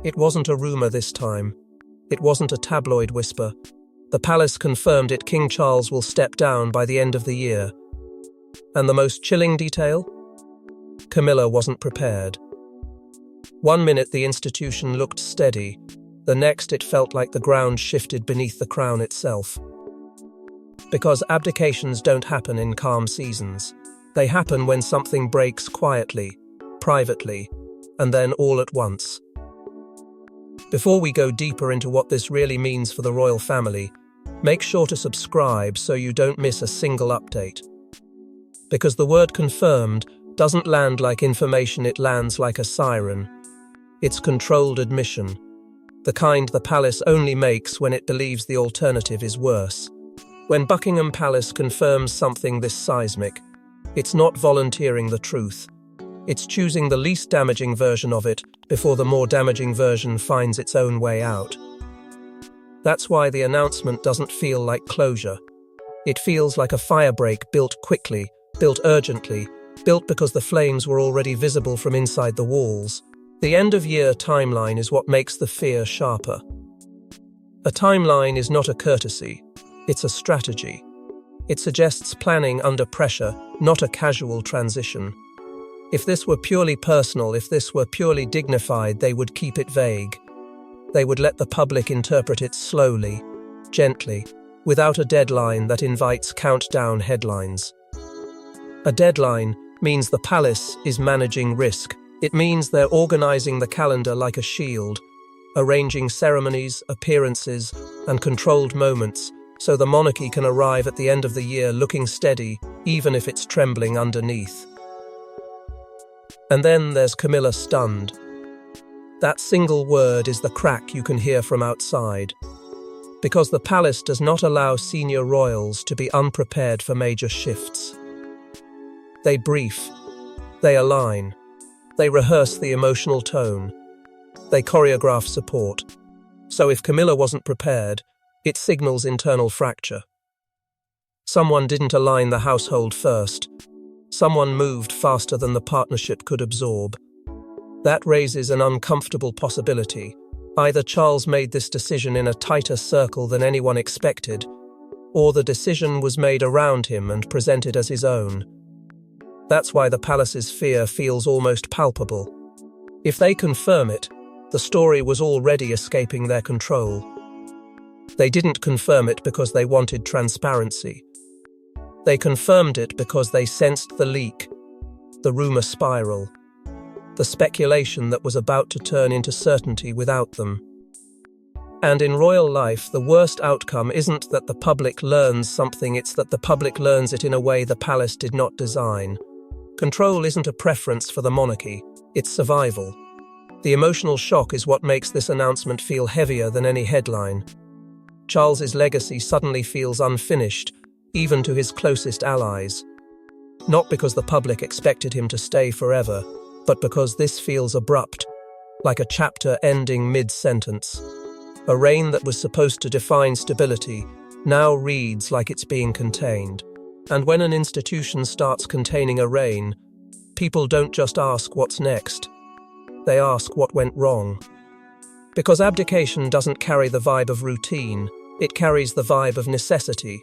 It wasn't a rumor this time. It wasn't a tabloid whisper. The palace confirmed it. King Charles will step down by the end of the year. And the most chilling detail? Camilla wasn't prepared. One minute the institution looked steady. The next it felt like the ground shifted beneath the crown itself. Because abdications don't happen in calm seasons. They happen when something breaks quietly, privately, and then all at once. Before we go deeper into what this really means for the royal family, make sure to subscribe so you don't miss a single update. Because the word confirmed doesn't land like information, it lands like a siren. It's controlled admission, the kind the palace only makes when it believes the alternative is worse. When Buckingham Palace confirms something this seismic, it's not volunteering the truth. It's choosing the least damaging version of it before the more damaging version finds its own way out. That's why the announcement doesn't feel like closure. It feels like a firebreak built quickly, built urgently, built because the flames were already visible from inside the walls. The end-of-year timeline is what makes the fear sharper. A timeline is not a courtesy, it's a strategy. It suggests planning under pressure, not a casual transition. If this were purely personal, if this were purely dignified, they would keep it vague. They would let the public interpret it slowly, gently, without a deadline that invites countdown headlines. A deadline means the palace is managing risk. It means they're organizing the calendar like a shield, arranging ceremonies, appearances, and controlled moments so the monarchy can arrive at the end of the year looking steady, even if it's trembling underneath. And then there's Camilla, stunned. That single word is the crack you can hear from outside. Because the palace does not allow senior royals to be unprepared for major shifts. They brief, they align, they rehearse the emotional tone, they choreograph support. So if Camilla wasn't prepared, it signals internal fracture. Someone didn't align the household first. Someone moved faster than the partnership could absorb. That raises an uncomfortable possibility. Either Charles made this decision in a tighter circle than anyone expected, or the decision was made around him and presented as his own. That's why the palace's fear feels almost palpable. If they confirm it, the story was already escaping their control. They didn't confirm it because they wanted transparency. They confirmed it because they sensed the leak, the rumor spiral, the speculation that was about to turn into certainty without them. And in royal life, the worst outcome isn't that the public learns something, it's that the public learns it in a way the palace did not design. Control isn't a preference for the monarchy, it's survival. The emotional shock is what makes this announcement feel heavier than any headline. Charles's legacy suddenly feels unfinished, even to his closest allies. Not because the public expected him to stay forever, but because this feels abrupt, like a chapter ending mid-sentence. A reign that was supposed to define stability now reads like it's being contained. And when an institution starts containing a reign, people don't just ask what's next. They ask what went wrong. Because abdication doesn't carry the vibe of routine, it carries the vibe of necessity.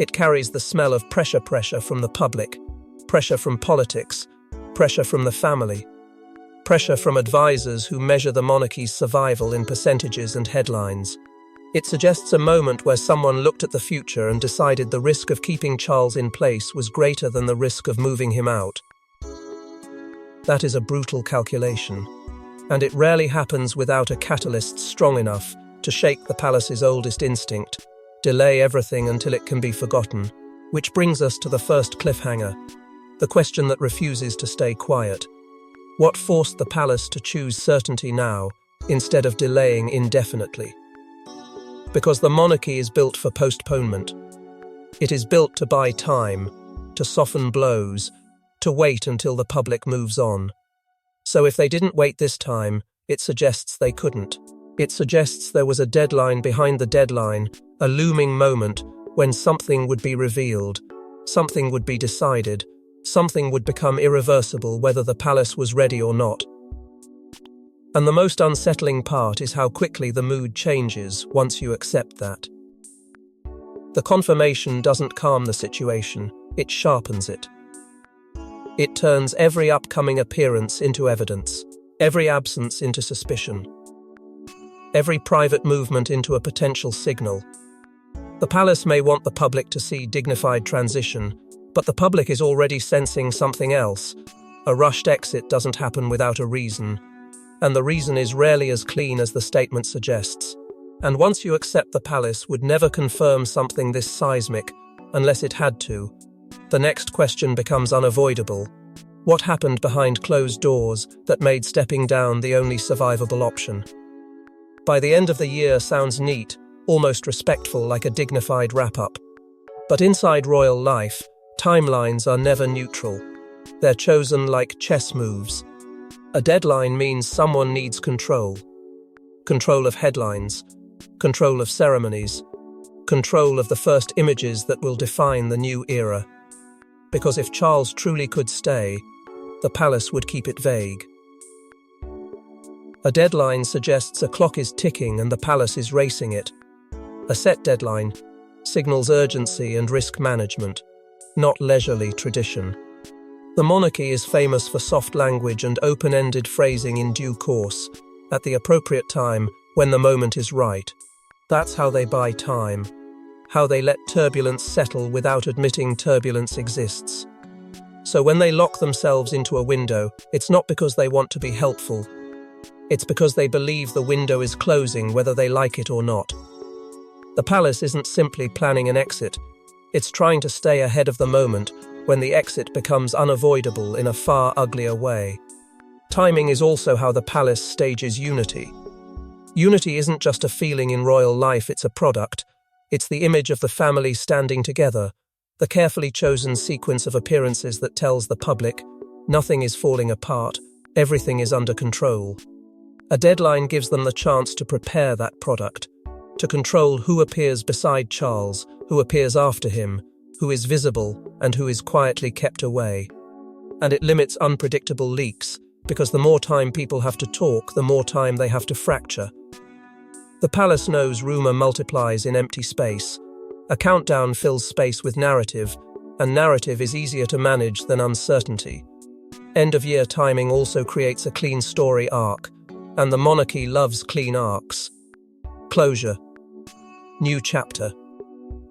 It carries the smell of pressure from the public, pressure from politics, pressure from the family, pressure from advisors who measure the monarchy's survival in percentages and headlines. It suggests a moment where someone looked at the future and decided the risk of keeping Charles in place was greater than the risk of moving him out. That is a brutal calculation, and it rarely happens without a catalyst strong enough to shake the palace's oldest instinct, delay everything until it can be forgotten. Which brings us to the first cliffhanger, the question that refuses to stay quiet. What forced the palace to choose certainty now, instead of delaying indefinitely? Because the monarchy is built for postponement. It is built to buy time, to soften blows, to wait until the public moves on. So if they didn't wait this time, it suggests they couldn't. It suggests there was a deadline behind the deadline, a looming moment when something would be revealed, something would be decided, something would become irreversible whether the palace was ready or not. And the most unsettling part is how quickly the mood changes once you accept that. The confirmation doesn't calm the situation, it sharpens it. It turns every upcoming appearance into evidence, every absence into suspicion, every private movement into a potential signal. The palace may want the public to see dignified transition, but the public is already sensing something else. A rushed exit doesn't happen without a reason, and the reason is rarely as clean as the statement suggests. And once you accept the palace would never confirm something this seismic, unless it had to, the next question becomes unavoidable. What happened behind closed doors that made stepping down the only survivable option? By the end of the year sounds neat, almost respectful, like a dignified wrap-up. But inside royal life, timelines are never neutral. They're chosen like chess moves. A deadline means someone needs control. Control of headlines, control of ceremonies, control of the first images that will define the new era. Because if Charles truly could stay, the palace would keep it vague. A deadline suggests a clock is ticking and the palace is racing it. A set deadline signals urgency and risk management, not leisurely tradition. The monarchy is famous for soft language and open-ended phrasing in due course, at the appropriate time, when the moment is right. That's how they buy time, how they let turbulence settle without admitting turbulence exists. So when they lock themselves into a window, it's not because they want to be helpful. It's because they believe the window is closing whether they like it or not. The palace isn't simply planning an exit, it's trying to stay ahead of the moment when the exit becomes unavoidable in a far uglier way. Timing is also how the palace stages unity. Unity isn't just a feeling in royal life, it's a product. It's the image of the family standing together, the carefully chosen sequence of appearances that tells the public, nothing is falling apart, everything is under control. A deadline gives them the chance to prepare that product, to control who appears beside Charles, who appears after him, who is visible and who is quietly kept away. And it limits unpredictable leaks, because the more time people have to talk, the more time they have to fracture. The palace knows rumour multiplies in empty space. A countdown fills space with narrative, and narrative is easier to manage than uncertainty. End-of-year timing also creates a clean story arc, and the monarchy loves clean arcs. Closure. New chapter.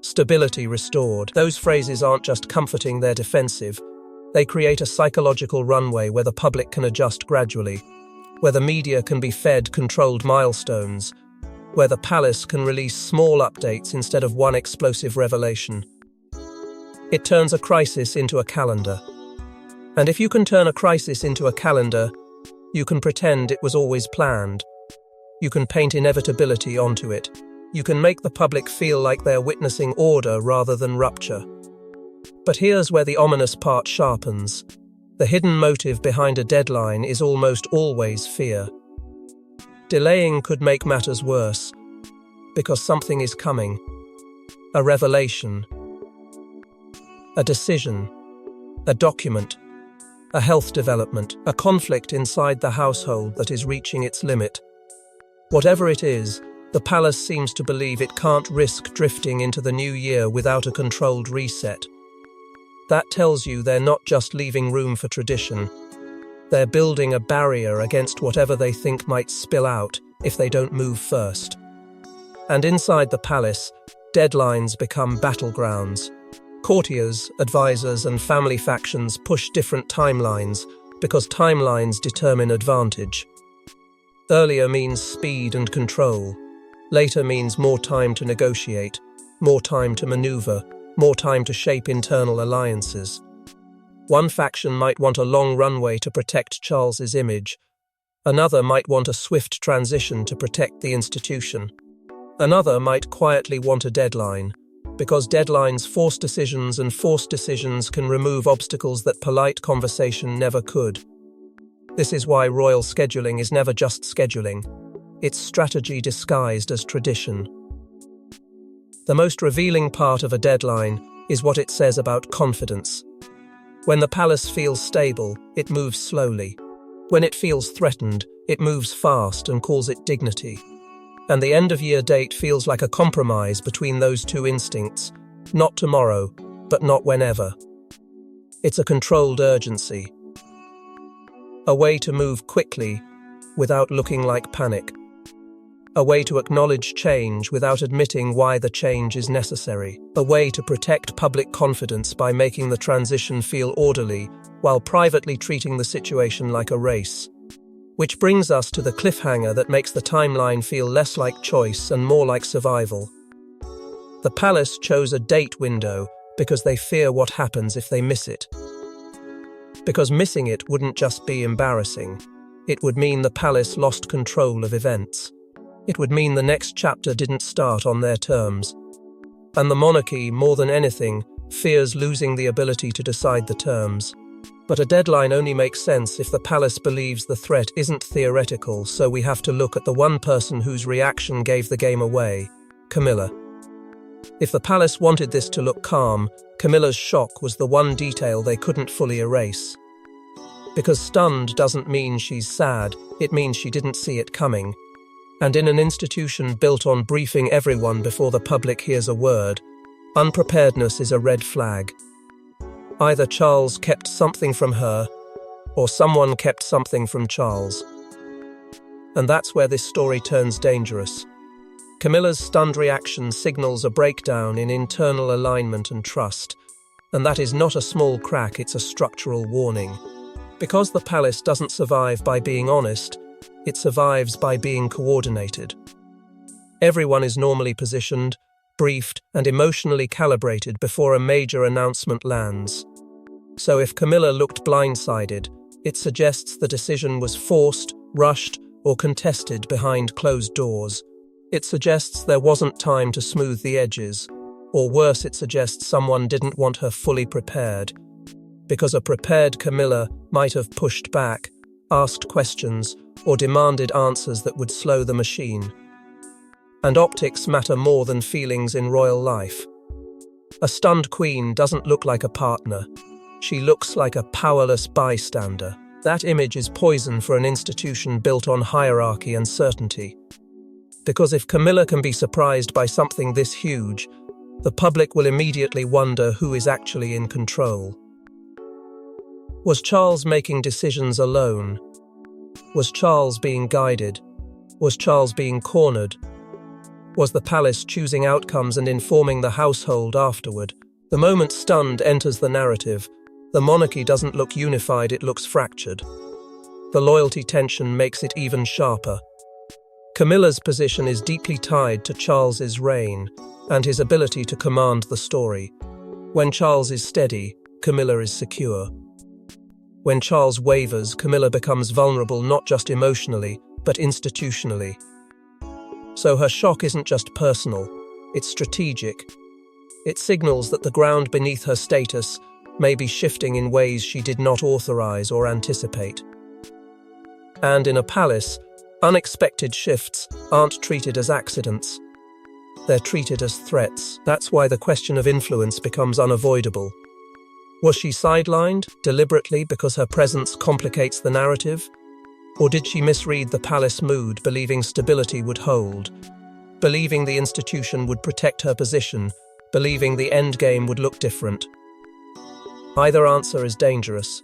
Stability restored. Those phrases aren't just comforting, they're defensive. They create a psychological runway where the public can adjust gradually, where the media can be fed controlled milestones, where the palace can release small updates instead of one explosive revelation. It turns a crisis into a calendar. And if you can turn a crisis into a calendar, you can pretend it was always planned. You can paint inevitability onto it. You can make the public feel like they're witnessing order rather than rupture. But here's where the ominous part sharpens. The hidden motive behind a deadline is almost always fear. Delaying could make matters worse, because something is coming. A revelation, a decision, a document, a health development, a conflict inside the household that is reaching its limit. Whatever it is, the palace seems to believe it can't risk drifting into the new year without a controlled reset. That tells you they're not just leaving room for tradition. They're building a barrier against whatever they think might spill out if they don't move first. And inside the palace, deadlines become battlegrounds. Courtiers, advisors, and family factions push different timelines because timelines determine advantage. Earlier means speed and control. Later means more time to negotiate, more time to maneuver, more time to shape internal alliances. One faction might want a long runway to protect Charles's image. Another might want a swift transition to protect the institution. Another might quietly want a deadline, because deadlines force decisions and forced decisions can remove obstacles that polite conversation never could. This is why royal scheduling is never just scheduling. It's strategy disguised as tradition. The most revealing part of a deadline is what it says about confidence. When the palace feels stable, it moves slowly. When it feels threatened, It moves fast and calls it dignity. And the end-of-year date feels like a compromise between those two instincts. Not tomorrow, but not whenever. It's a controlled urgency. A way to move quickly without looking like panic. A way to acknowledge change without admitting why the change is necessary. A way to protect public confidence by making the transition feel orderly while privately treating the situation like a race. Which brings us to the cliffhanger that makes the timeline feel less like choice and more like survival. The palace chose a date window because they fear what happens if they miss it. Because missing it wouldn't just be embarrassing. It would mean the palace lost control of events. It would mean the next chapter didn't start on their terms. And the monarchy, more than anything, fears losing the ability to decide the terms. But a deadline only makes sense if the palace believes the threat isn't theoretical, so we have to look at the one person whose reaction gave the game away, Camilla. If the palace wanted this to look calm, Camilla's shock was the one detail they couldn't fully erase. Because stunned doesn't mean she's sad, it means she didn't see it coming. And in an institution built on briefing everyone before the public hears a word, unpreparedness is a red flag. Either Charles kept something from her, or someone kept something from Charles. And that's where this story turns dangerous. Camilla's stunned reaction signals a breakdown in internal alignment and trust, and that is not a small crack, it's a structural warning. Because the palace doesn't survive by being honest, it survives by being coordinated. Everyone is normally positioned, briefed, and emotionally calibrated before a major announcement lands. So if Camilla looked blindsided, it suggests the decision was forced, rushed, or contested behind closed doors. It suggests there wasn't time to smooth the edges, or worse, it suggests someone didn't want her fully prepared. Because a prepared Camilla might have pushed back, asked questions, or demanded answers that would slow the machine. And optics matter more than feelings in royal life. A stunned queen doesn't look like a partner. She looks like a powerless bystander. That image is poison for an institution built on hierarchy and certainty. Because if Camilla can be surprised by something this huge, the public will immediately wonder who is actually in control. Was Charles making decisions alone? Was Charles being guided? Was Charles being cornered? Was the palace choosing outcomes and informing the household afterward? The moment stunned enters the narrative, the monarchy doesn't look unified, it looks fractured. The loyalty tension makes it even sharper. Camilla's position is deeply tied to Charles's reign and his ability to command the story. When Charles is steady, Camilla is secure. When Charles wavers, Camilla becomes vulnerable not just emotionally, but institutionally. So her shock isn't just personal, it's strategic. It signals that the ground beneath her status may be shifting in ways she did not authorize or anticipate. And in a palace, unexpected shifts aren't treated as accidents. They're treated as threats. That's why the question of influence becomes unavoidable. Was she sidelined, deliberately, because her presence complicates the narrative? Or did she misread the palace mood, believing stability would hold, believing the institution would protect her position, believing the endgame would look different? Either answer is dangerous.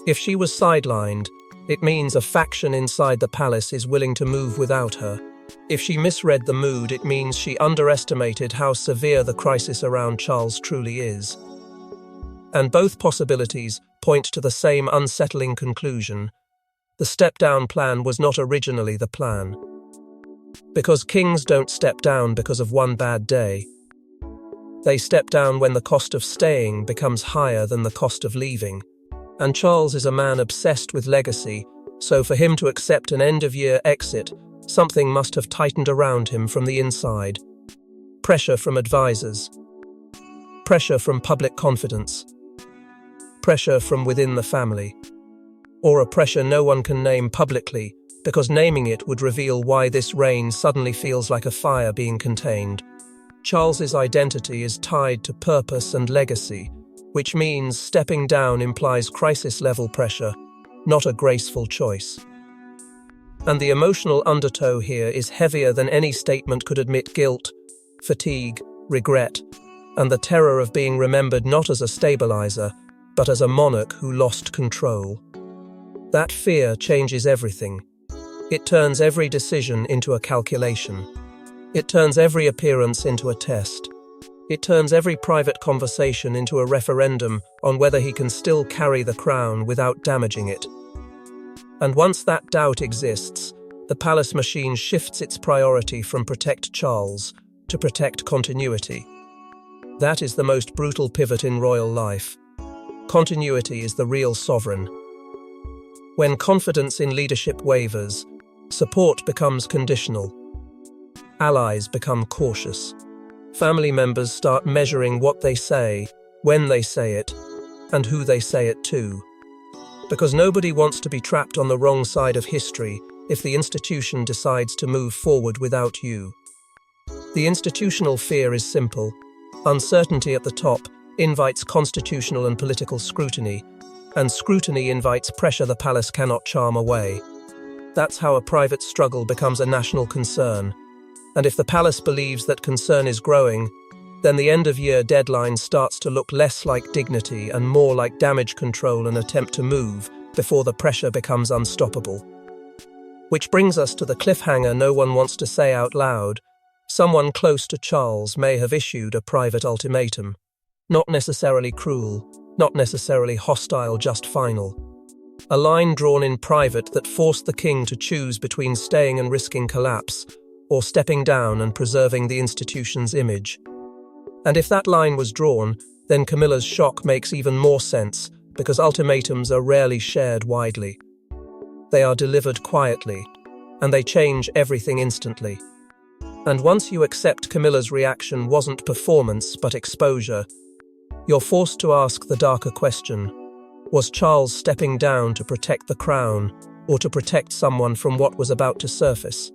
If she was sidelined, it means a faction inside the palace is willing to move without her. If she misread the mood, it means she underestimated how severe the crisis around Charles truly is. And both possibilities point to the same unsettling conclusion. The step-down plan was not originally the plan. Because kings don't step down because of one bad day. They step down when the cost of staying becomes higher than the cost of leaving. And Charles is a man obsessed with legacy, so for him to accept an end-of-year exit, something must have tightened around him from the inside. Pressure from advisors. Pressure from public confidence. Pressure from within the family. Or a pressure no one can name publicly, because naming it would reveal why this reign suddenly feels like a fire being contained. Charles's identity is tied to purpose and legacy, which means stepping down implies crisis-level pressure, not a graceful choice. And the emotional undertow here is heavier than any statement could admit: guilt, fatigue, regret, and the terror of being remembered not as a stabilizer, but as a monarch who lost control. That fear changes everything. It turns every decision into a calculation. It turns every appearance into a test. It turns every private conversation into a referendum on whether he can still carry the crown without damaging it. And once that doubt exists, the palace machine shifts its priority from protect Charles to protect continuity. That is the most brutal pivot in royal life. Continuity is the real sovereign. When confidence in leadership wavers, support becomes conditional. Allies become cautious. Family members start measuring what they say, when they say it, and who they say it to. Because nobody wants to be trapped on the wrong side of history if the institution decides to move forward without you. The institutional fear is simple. Uncertainty at the top invites constitutional and political scrutiny, and scrutiny invites pressure the palace cannot charm away. That's how a private struggle becomes a national concern. And if the palace believes that concern is growing, then the end-of-year deadline starts to look less like dignity and more like damage control and attempt to move before the pressure becomes unstoppable. Which brings us to the cliffhanger no one wants to say out loud. Someone close to Charles may have issued a private ultimatum. Not necessarily cruel, not necessarily hostile, just final. A line drawn in private that forced the king to choose between staying and risking collapse, or stepping down and preserving the institution's image. And if that line was drawn, then Camilla's shock makes even more sense, because ultimatums are rarely shared widely. They are delivered quietly, and they change everything instantly. And once you accept Camilla's reaction wasn't performance but exposure, you're forced to ask the darker question: was Charles stepping down to protect the crown, or to protect someone from what was about to surface?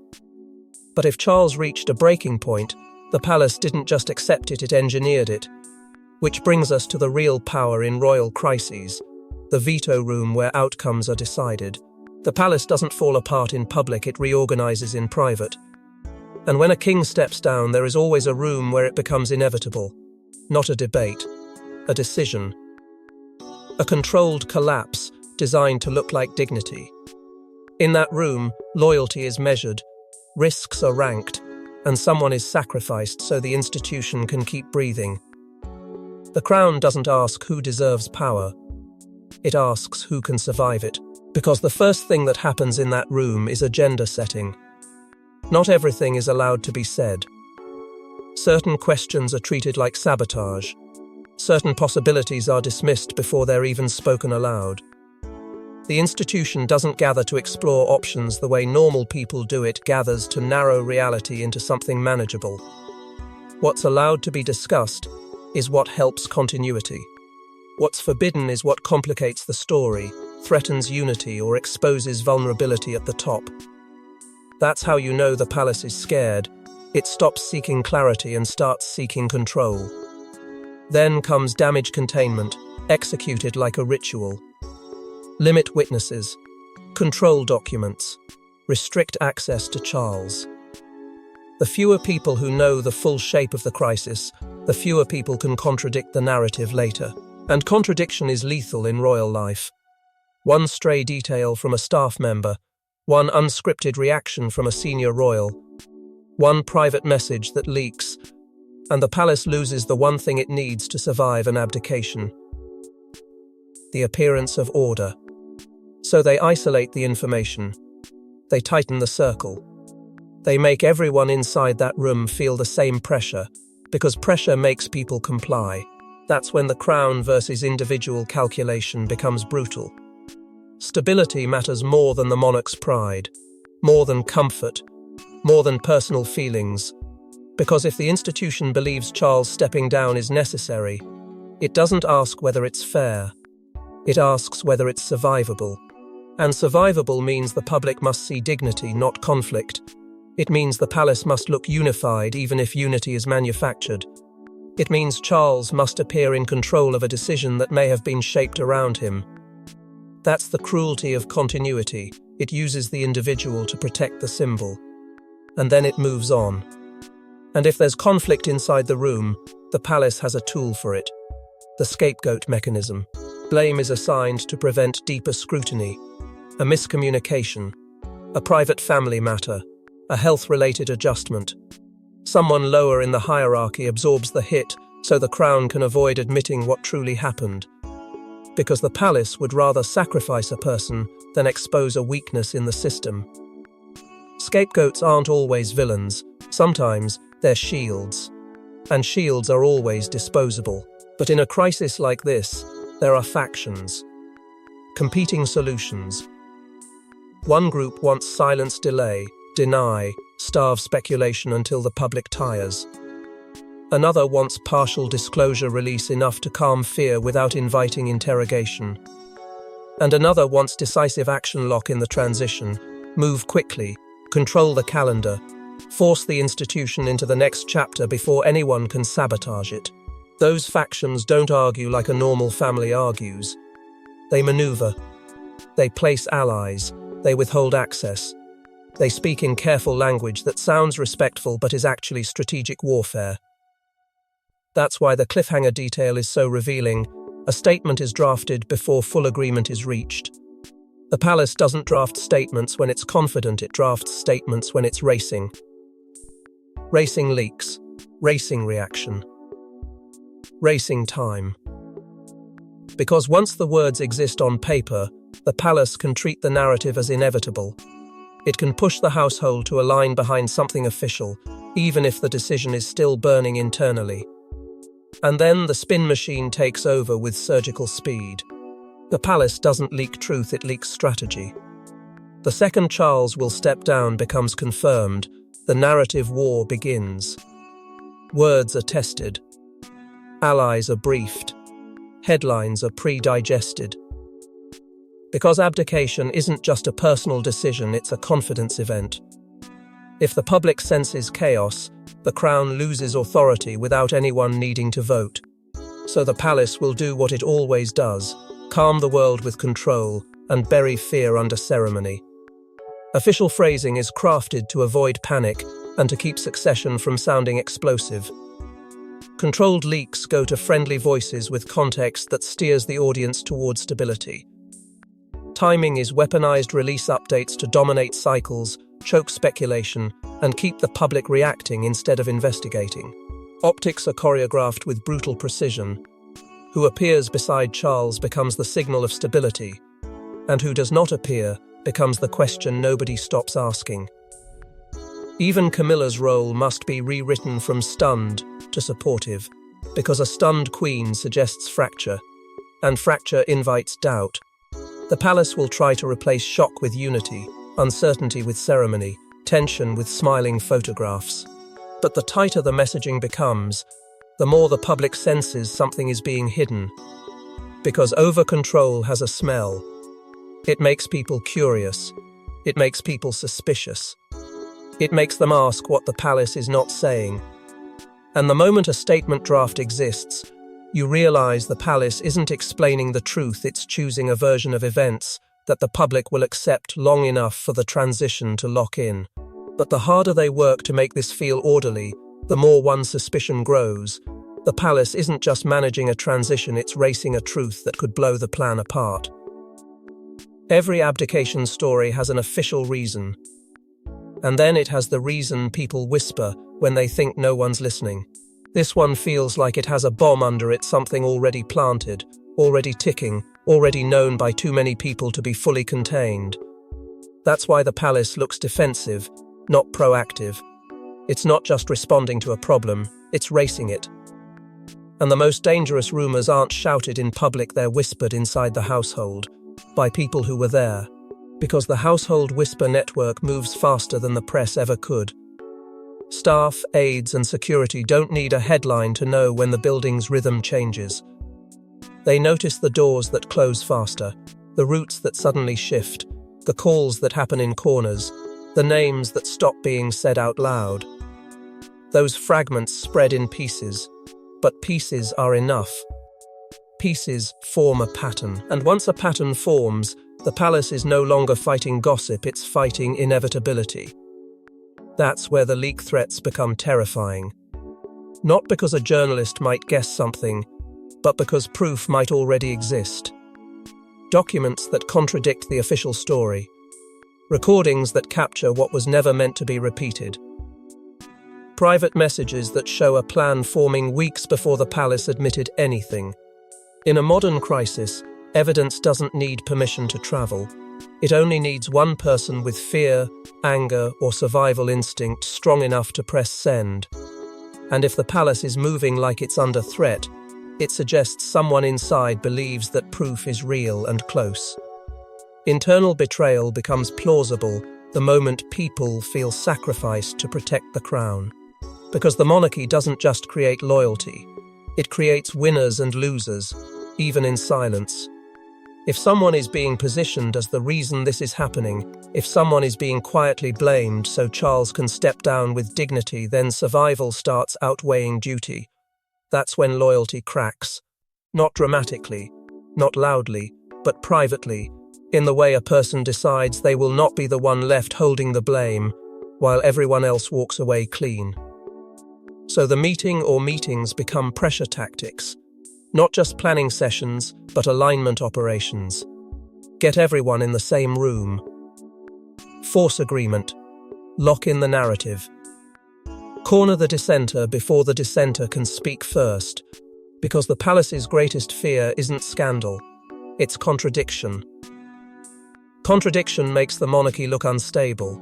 But if Charles reached a breaking point, the palace didn't just accept it, it engineered it. Which brings us to the real power in royal crises, the veto room where outcomes are decided. The palace doesn't fall apart in public, it reorganizes in private. And when a king steps down, there is always a room where it becomes inevitable. Not a debate, a decision. A controlled collapse designed to look like dignity. In that room, loyalty is measured, risks are ranked, and someone is sacrificed so the institution can keep breathing. The crown doesn't ask who deserves power. It asks who can survive it, because the first thing that happens in that room is agenda setting. Not everything is allowed to be said. Certain questions are treated like sabotage. Certain possibilities are dismissed before they're even spoken aloud. The institution doesn't gather to explore options the way normal people do, it gathers to narrow reality into something manageable. What's allowed to be discussed is what helps continuity. What's forbidden is what complicates the story, threatens unity, or exposes vulnerability at the top. That's how you know the palace is scared. It stops seeking clarity and starts seeking control. Then comes damage containment, executed like a ritual. Limit witnesses, control documents, restrict access to Charles. The fewer people who know the full shape of the crisis, the fewer people can contradict the narrative later. And contradiction is lethal in royal life. One stray detail from a staff member, one unscripted reaction from a senior royal, one private message that leaks, and the palace loses the one thing it needs to survive an abdication: the appearance of order. So they isolate the information. They tighten the circle. They make everyone inside that room feel the same pressure, because pressure makes people comply. That's when the crown versus individual calculation becomes brutal. Stability matters more than the monarch's pride, more than comfort, more than personal feelings. Because if the institution believes Charles stepping down is necessary, it doesn't ask whether it's fair. It asks whether it's survivable. And survivable means the public must see dignity, not conflict. It means the palace must look unified even if unity is manufactured. It means Charles must appear in control of a decision that may have been shaped around him. That's the cruelty of continuity. it uses the individual to protect the symbol, and then it moves on. And if there's conflict inside the room, the palace has a tool for it: the scapegoat mechanism. Blame is assigned to prevent deeper scrutiny, a miscommunication, a private family matter, a health-related adjustment. Someone lower in the hierarchy absorbs the hit so the crown can avoid admitting what truly happened, because the palace would rather sacrifice a person than expose a weakness in the system. Scapegoats aren't always villains. Sometimes they're shields, and shields are always disposable. But in a crisis like this, there are factions, competing solutions. One group wants silence, delay, deny, starve speculation until the public tires. Another wants partial disclosure, release enough to calm fear without inviting interrogation. And another wants decisive action, lock in the transition, move quickly, control the calendar, force the institution into the next chapter before anyone can sabotage it. Those factions don't argue like a normal family argues. They maneuver. They place allies. They withhold access. They speak in careful language that sounds respectful but is actually strategic warfare. That's why the cliffhanger detail is so revealing. A statement is drafted before full agreement is reached. The palace doesn't draft statements when it's confident, it drafts statements when it's racing. Racing leaks, racing reaction, racing time. Because once the words exist on paper, the palace can treat the narrative as inevitable. It can push the household to align behind something official, even if the decision is still burning internally. And then the spin machine takes over with surgical speed. The palace doesn't leak truth, it leaks strategy. The second Charles will step down becomes confirmed. The narrative war begins. Words are tested. Allies are briefed. Headlines are pre-digested. Because abdication isn't just a personal decision, it's a confidence event. If the public senses chaos, the crown loses authority without anyone needing to vote. So the palace will do what it always does: calm the world with control and bury fear under ceremony. Official phrasing is crafted to avoid panic and to keep succession from sounding explosive. Controlled leaks go to friendly voices with context that steers the audience towards stability. Timing is weaponized release updates to dominate cycles, choke speculation, and keep the public reacting instead of investigating. Optics are choreographed with brutal precision. Who appears beside Charles becomes the signal of stability, and who does not appear becomes the question nobody stops asking. Even Camilla's role must be rewritten from stunned to supportive, because a stunned queen suggests fracture, and fracture invites doubt. The palace will try to replace shock with unity, uncertainty with ceremony, tension with smiling photographs. But the tighter the messaging becomes, the more the public senses something is being hidden. Because over-control has a smell. It makes people curious. It makes people suspicious. It makes them ask what the palace is not saying. And the moment a statement draft exists, you realize the palace isn't explaining the truth, it's choosing a version of events that the public will accept long enough for the transition to lock in. But the harder they work to make this feel orderly, the more one's suspicion grows. The palace isn't just managing a transition, it's racing a truth that could blow the plan apart. Every abdication story has an official reason. And then it has the reason people whisper when they think no one's listening. This one feels like it has a bomb under it, something already planted, already ticking, already known by too many people to be fully contained. That's why the palace looks defensive, not proactive. It's not just responding to a problem, it's racing it. And the most dangerous rumors aren't shouted in public, they're whispered inside the household, by people who were there. Because the household whisper network moves faster than the press ever could. Staff, aides, and security don't need a headline to know when the building's rhythm changes. They notice the doors that close faster, the routes that suddenly shift, the calls that happen in corners, the names that stop being said out loud. Those fragments spread in pieces, but pieces are enough. Pieces form a pattern, and once a pattern forms, The palace is no longer fighting gossip, it's fighting inevitability. That's where the leak threats become terrifying. Not because a journalist might guess something, but because proof might already exist. Documents that contradict the official story. Recordings that capture what was never meant to be repeated. Private messages that show a plan forming weeks before the palace admitted anything. In a modern crisis, evidence doesn't need permission to travel. It only needs one person with fear, anger, or survival instinct strong enough to press send. And if the palace is moving like it's under threat, it suggests someone inside believes that proof is real and close. Internal betrayal becomes plausible the moment people feel sacrificed to protect the crown. Because the monarchy doesn't just create loyalty, it creates winners and losers, even in silence. If someone is being positioned as the reason this is happening, if someone is being quietly blamed so Charles can step down with dignity, then survival starts outweighing duty. That's when loyalty cracks. Not dramatically, not loudly, but privately, in the way a person decides they will not be the one left holding the blame, while everyone else walks away clean. So the meeting or meetings become pressure tactics. Not just planning sessions, but alignment operations. Get everyone in the same room. Force agreement. Lock in the narrative. Corner the dissenter before the dissenter can speak first, because the palace's greatest fear isn't scandal, it's contradiction. Contradiction makes the monarchy look unstable,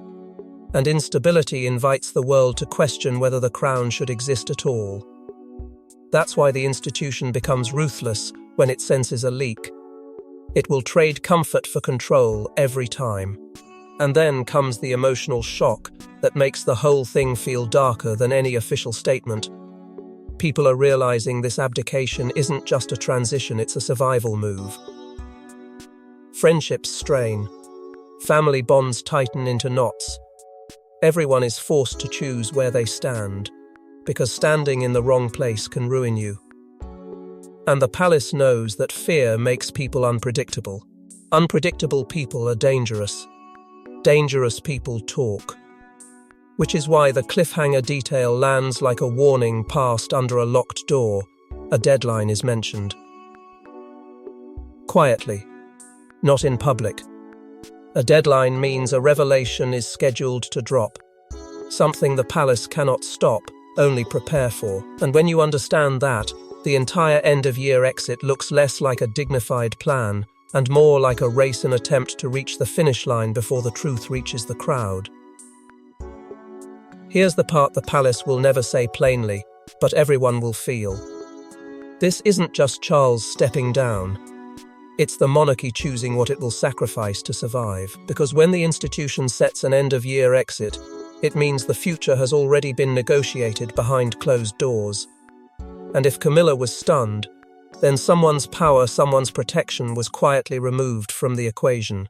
and instability invites the world to question whether the crown should exist at all. That's why the institution becomes ruthless when it senses a leak. It will trade comfort for control every time. And then comes the emotional shock that makes the whole thing feel darker than any official statement. People are realizing this abdication isn't just a transition, it's a survival move. Friendships strain. Family bonds tighten into knots. Everyone is forced to choose where they stand, because standing in the wrong place can ruin you. And the palace knows that fear makes people unpredictable. Unpredictable people are dangerous. Dangerous people talk. Which is why the cliffhanger detail lands like a warning passed under a locked door. A deadline is mentioned. Quietly, not in public. A deadline means a revelation is scheduled to drop. Something the palace cannot stop, only prepare for. And when you understand that, the entire end-of-year exit looks less like a dignified plan and more like a race in attempt to reach the finish line before the truth reaches the crowd. Here's the part the palace will never say plainly, but everyone will feel. This isn't just Charles stepping down. It's the monarchy choosing what it will sacrifice to survive, because when the institution sets an end-of-year exit, it means the future has already been negotiated behind closed doors. And if Camilla was stunned, then someone's power, someone's protection was quietly removed from the equation.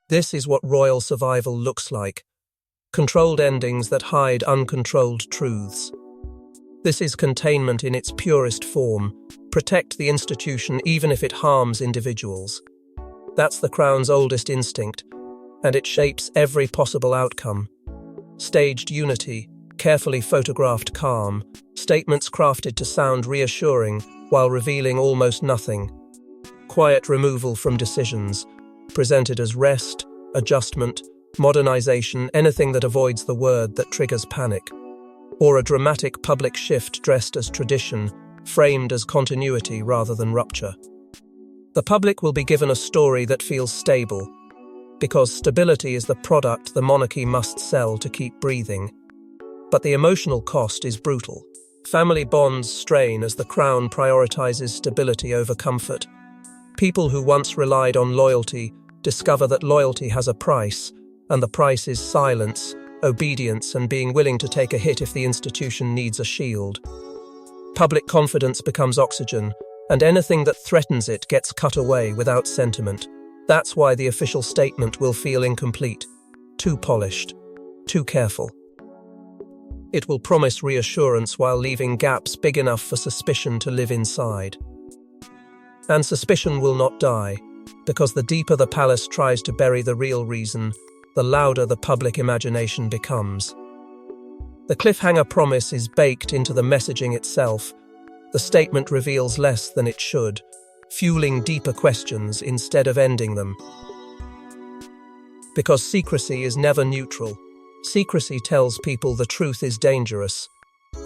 This is what royal survival looks like. Controlled endings that hide uncontrolled truths. This is containment in its purest form. Protect the institution even if it harms individuals. That's the crown's oldest instinct, and it shapes every possible outcome. Staged unity, carefully photographed calm, statements crafted to sound reassuring while revealing almost nothing. Quiet removal from decisions, presented as rest, adjustment, modernization, anything that avoids the word that triggers panic. Or a dramatic public shift dressed as tradition, framed as continuity rather than rupture. The public will be given a story that feels stable, because stability is the product the monarchy must sell to keep breathing. But the emotional cost is brutal. Family bonds strain as the crown prioritizes stability over comfort. People who once relied on loyalty discover that loyalty has a price, and the price is silence, obedience, and being willing to take a hit if the institution needs a shield. Public confidence becomes oxygen, and anything that threatens it gets cut away without sentiment. That's why the official statement will feel incomplete, too polished, too careful. It will promise reassurance while leaving gaps big enough for suspicion to live inside. And suspicion will not die, because the deeper the palace tries to bury the real reason, the louder the public imagination becomes. The cliffhanger promise is baked into the messaging itself. The statement reveals less than it should, fueling deeper questions instead of ending them. Because secrecy is never neutral. Secrecy tells people the truth is dangerous.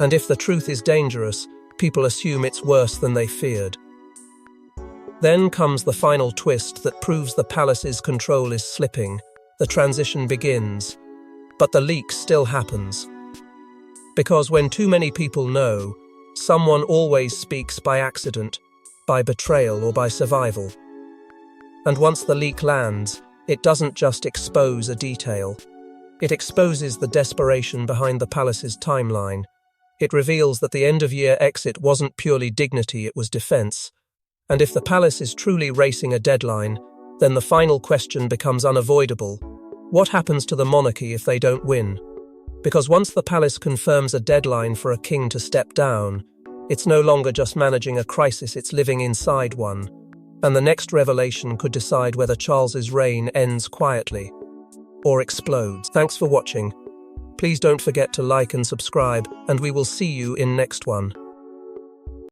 And if the truth is dangerous, people assume it's worse than they feared. Then comes the final twist that proves the palace's control is slipping. The transition begins, but the leak still happens. Because when too many people know, someone always speaks by accident, by betrayal or by survival. And once the leak lands, it doesn't just expose a detail. It exposes the desperation behind the palace's timeline. It reveals that the end-of-year exit wasn't purely dignity, it was defense. And if the palace is truly racing a deadline, then the final question becomes unavoidable. What happens to the monarchy if they don't win? Because once the palace confirms a deadline for a king to step down, it's no longer just managing a crisis, it's living inside one. And the next revelation could decide whether Charles's reign ends quietly or explodes. Thanks for watching. Please don't forget to like and subscribe, and we will see you in next one.